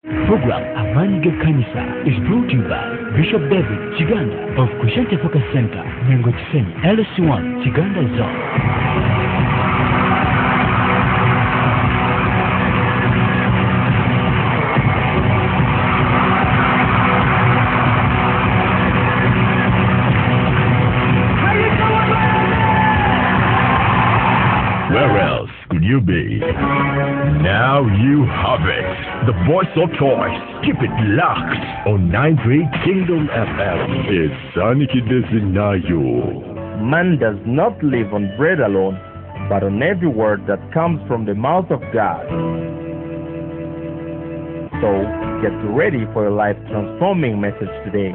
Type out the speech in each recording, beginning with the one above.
Program Amani Kanisa is brought to you by Bishop David Chiganda of Kushante Focus Center, Mengo Chiseni, LC1, Chiganda Zone. Where else could you be? Now you have it. The voice of choice. Keep it locked on 93 Kingdom FM. It's Saniki Desinayo. Man does not live on bread alone, but on every word that comes from the mouth of God. So, get ready for a life-transforming message today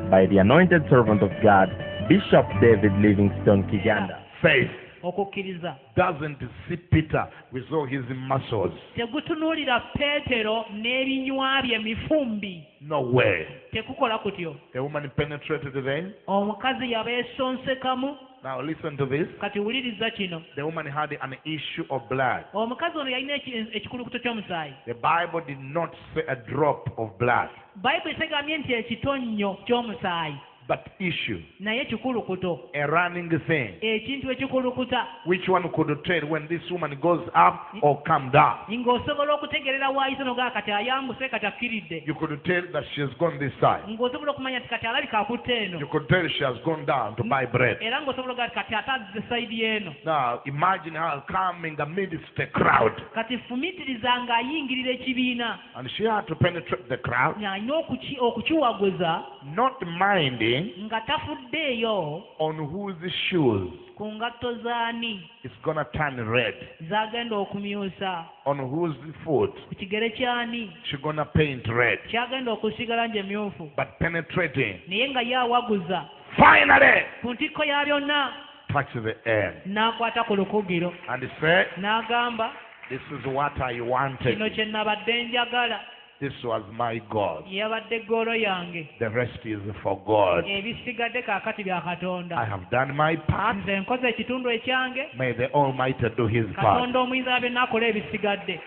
by the anointed servant of God, Bishop David Livingstone Kiganda. Faith okukkiriza doesn't see Peter with all his muscles. tegutunuulira Peetero n'ebinywa bye mifumbi. No way. Tekukola kutyo. A woman penetrated the vein. Omukazi yabeesonsekamu. Now listen to this. Kati wuliriza kino. The woman had an issue of blood. Omukazi ono yalina ekikulukuto ky'omusaayi. The Bible did not say a drop of blood, Bayibuli tegambye nti ekitonnyo ky'omusaayi, but issue, naye kikulukuto, a running thing. ekintu ekikulukuta. Which one could tell when this woman goes up or come down? Ng'osobola okutegerera waayise nogaa kati ayambuse kati akkiridde. You could tell that she has gone this side. Ng'osobola okumanya nti kati alabika akutte eno. You could tell she has gone down to buy bread. Era ng'osobola ogaa kati atazze sayidi eno. Now imagine her coming amidst the crowd. Kati fumitiriza ng'ayingirira ekibiina. And she had to penetrate the crowd, Alina okukiwaguza not minding nga tafuddeeyo on whose shoes ku ngatto zaani is gonna turn red, zagenda okumyusa, on whose foot ku kigere kyani she gonna paint red, kyagenda okusiiga langi emyufu, but penetrating naye nga yawaguza finally ku ntikko ya byonna touch the air n'akwata ku lukugiro and said, n'agamba, this is what I wanted. kino kye nabadde njagala, This was my God. yabadde ggoolo yange, The rest is for God. ebisigadde kaakati bya I Katonda. have done my part. Nze nkoze ekitundu ekyange, May the Almighty do his part. Katonda omuyinza byonna akola ebisigadde.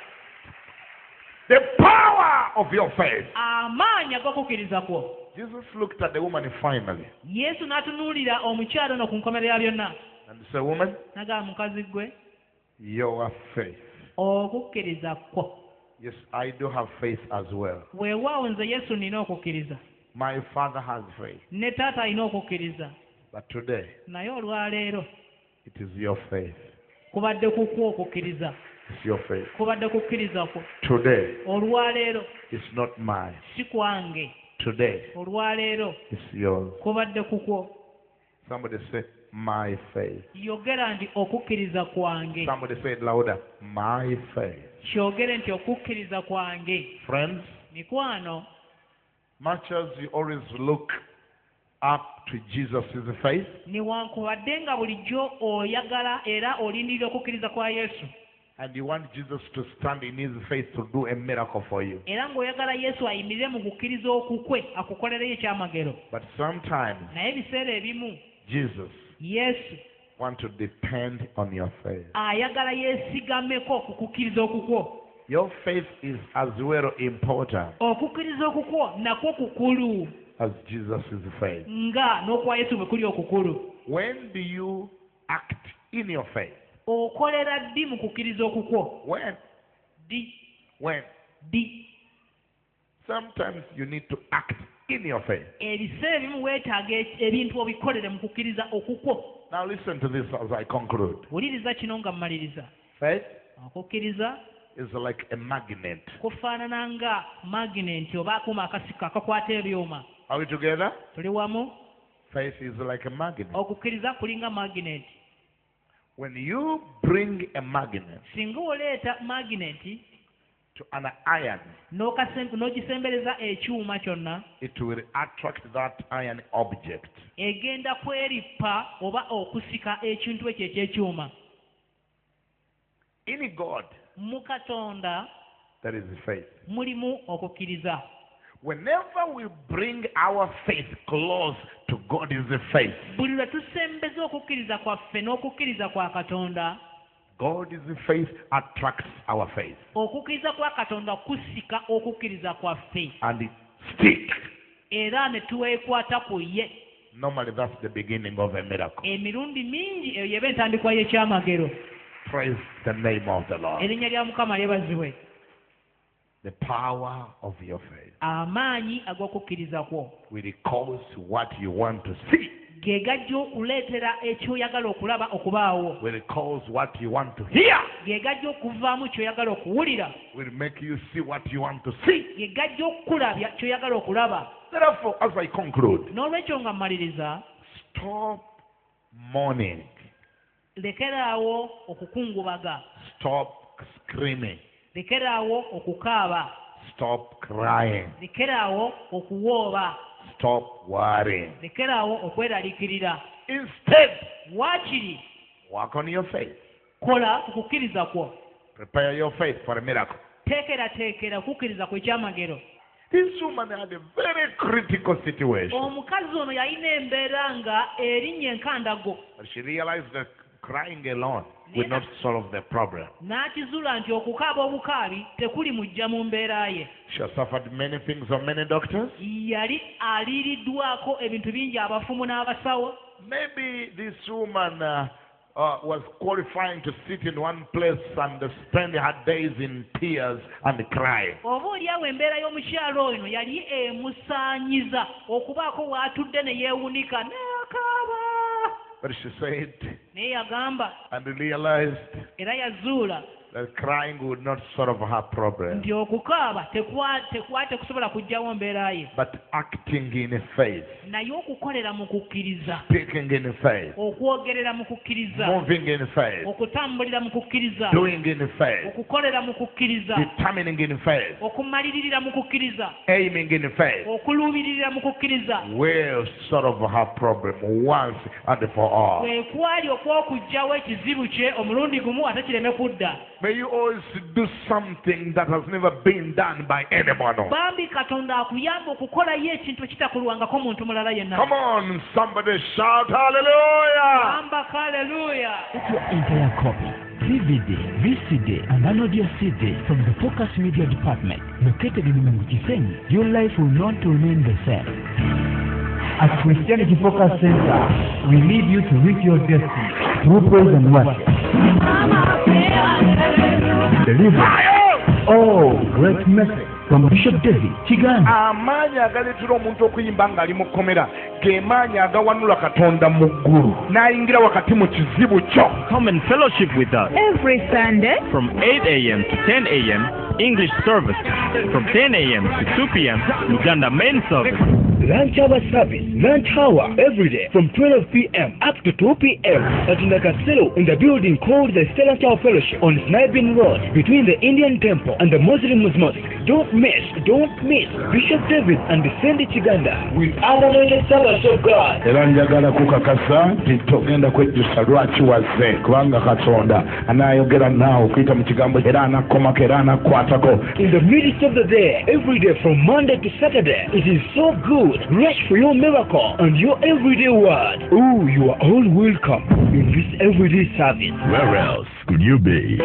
The power of your faith. Amaanyi ag'okukkiriza kwo. Jesus looked at the woman finally Yesu n'atunuulira omukyala ono ku nkomerera byonna, and said, woman, n'agamba, mukazi gwe, your faith. okukkiriza kwo. Yes, I do have faith as well. Weewaawo nze Yesu nina okukkiriza, My father has faith. ne taata alina okukkiriza, But today, naye olwaleero it is your faith. kubadde kukwo okukkiriza, It's your faith. kubadde kukkiriza kwo. Today, Olwaleero it's not mine. si kwange, Today, olwaleero it's yours. kubadde kukwo. Somebody say, my faith. Yogera nti okukkiriza kwange. Somebody say it louder. My faith. Kyogere nti okukkiriza kwange. Friends, Mikwano, much as you always look up to Jesus' faith, newankubadde nga bulijjo oyagala era olindirira okukkiriza kwa Yesu, and you want Jesus to stand in his faith to do a miracle for you. era ng'oyagala Yesu ayimirire mu kukkiriza okukwe akukolereyo ekyamagero, But sometimes naye ebiseera ebimu Jesus Yesu wants to depend on your faith. ayagala yeesigameko ku kukkiriza okukwo. Your faith is as well important Okukkiriza okukwo nakwo kukulu as Jesus' faith. nga n'okwa Yesu bwe kuli okukulu. When do you act in your faith? Okolera ddi mu kukkiriza okukwo? When? Ddi. Sometimes you need to act in your faith. Ebiseera ebimu weetaaga ebintu obikolere mu kukkiriza okukwo. Now listen to this as I conclude. Wuliriza kino nga mmaliriza. Faith Okukkiriza is like a magnet. kufaanana nga magnet oba akuuma akasiko akakwata ebyuma. Are we together? Tuli wamu? Faith is like a magnet. Okukkiriza kulinga magnet. When you bring a magnet Singa oleeta magnet to an iron, n'ogisembereza ekyuma kyonna, it will attract that iron object. egenda kwerippa oba okusika ekintu ekyo eky'ekyuma. In God, Mu Katonda there is faith. mulimu okukkiriza. Whenever we bring our faith close to God is the faith, Buli lwe tusembeza okukkiriza kwaffe n'okukkiriza kwa Katonda, God is the faith attracts our faith. okukkiriza kwa katonda kusika okukkiriza kwaffe And it sticks. era ne tuweekwata ku ye. Normally that's the beginning of a miracle. Emirundi mingi eyo yeba entandikwa y'ekyamagero. Praise the name of the Lord. Erinnya lya Mukama lyebazibwe. The power of your faith Amaanyi ag'okukkiriza kwo will cause what you want to see. ge gajja okuleetera ekyoyagala okulaba okubaawo. Will cause what you want to hear. Ge gajja okuvaamu kyoyagala okuwulira. Will make you see what you want to see. Ge gajja okukulabya kyoyagala okulaba. Therefore, as I conclude, N'olwekyo nga mmaliriza, stop mourning. lekeraawo okukungubaga. Stop screaming. Lekeraawo okukaaba. Stop crying. Lekeraawo okuwooba. Stop worrying. Lekeraawo okweraliikirira. Instead, Waakiri work on your faith. kola ku kukkiriza kwo. Prepare your faith for a miracle. Teekerateekera okukkiriza kw'ekyamagero. This woman had a very critical situation. Omukazi ono yalina embeera nga erinnya enkandago. But she realized that crying alone would not solve the problem. N'akizuula nti okukaaba obukaabi tekuli mujja mu mbeera ye. She has suffered many things from many doctors. Yali aliiriddwako ebintu bingi abafumu n'abasawo. Maybe this woman was qualifying to sit in one place and spend her days in tears and crying. Oba oliawo embeera y'omukyalo ono yali emusaanyiza okubaako w'atudde ne yeewunika n'akaaba. But she said Naye yagamba and realized era yazuula that crying would not solve her problem. nti okukaaba tekusobola kuggyawo mbeera ye. But acting in faith, Naye okukolera mu kukkiriza, speaking in faith, okwogerera mu kukkiriza, moving in faith, okutambulira mu kukkiriza, doing in faith, okukolera mu kukkiriza, determining in faith, okumalirira mu kukkiriza, aiming in faith, okuluubirira mu kukkiriza, will solve her problem once and for all. kwe kwali okw'okuggyawo ekizibu kye omulundi gumu ate kireme kudda. May you always do something that has never been done by anyone. Bambi Katonda akuyamba okukolayo ekintu ekitakolwangako muntu mulala yenna. Come on, somebody shout hallelujah! Bamba hallelujah. Get your entire copy, DVD, VCD, and an audio CD from the Focus Media Department, located in Manguchisenyi. Your life will not remain the same. At Christianity Focus Center, we lead you to reach your destiny through praise and worship. Deliverance. Oh, great message from Bishop David Kiganda. Amaanyi agaleetera omuntu okuyimba ng'ali mu kkomera ge maanyi agawanula Katonda mu ggulu n'ayingira wakati mu kizibu kyo. Come and fellowship with us every Sunday from 8 a.m. to 10 a.m. English service, from 10 a.m. to 2 p.m. Uganda main service. Lunch hour service, lunch hour every day from 12 p.m. up to 2 p.m. at Nakasero in the building called the Stellar Tower Fellowship on Sniping Road between the Indian Temple and the Muslim Mosque. Don't miss Bishop David and Sandy Kiganda with unlimited service of God. Era njagala kukakasa nti togenda kwejjusa lwaki wazze kubanga Katonda anaayogera naawe okuyita mu kigambo era anakomako era anakwatako. In the midst of the day, every day from Monday to Saturday, it is so good. Rush for your miracle and your everyday word. Oh, you are all welcome in this everyday service. Where else could you be?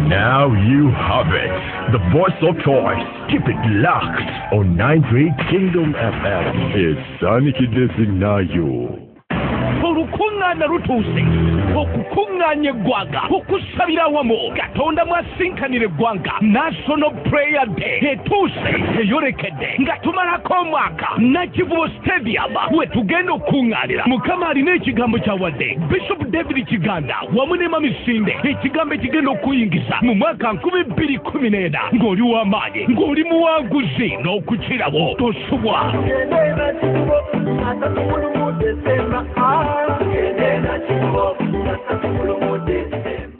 Now you have it. The voice of choice. Keep it locked on 93 Kingdom FM. It's Sonic Designayo. Olukungaana lutuuse okukungaanya eggwanga okusabira awamu Katonda mwasinkanira eggwanga National Prayer Day etuuse eyolekedde nga tumalako omwaka Nakivubo Stadium we tugenda okukungaanira. Mukama alina ekigambo kyawadde Bishop David Kiganda wamu ne Mamisinde ekigambo ekigenda okuyingiza mu mwaka 2014 ng'oli w'amaanyi ng'oli muwanguzi n'okukirawo tosubwa.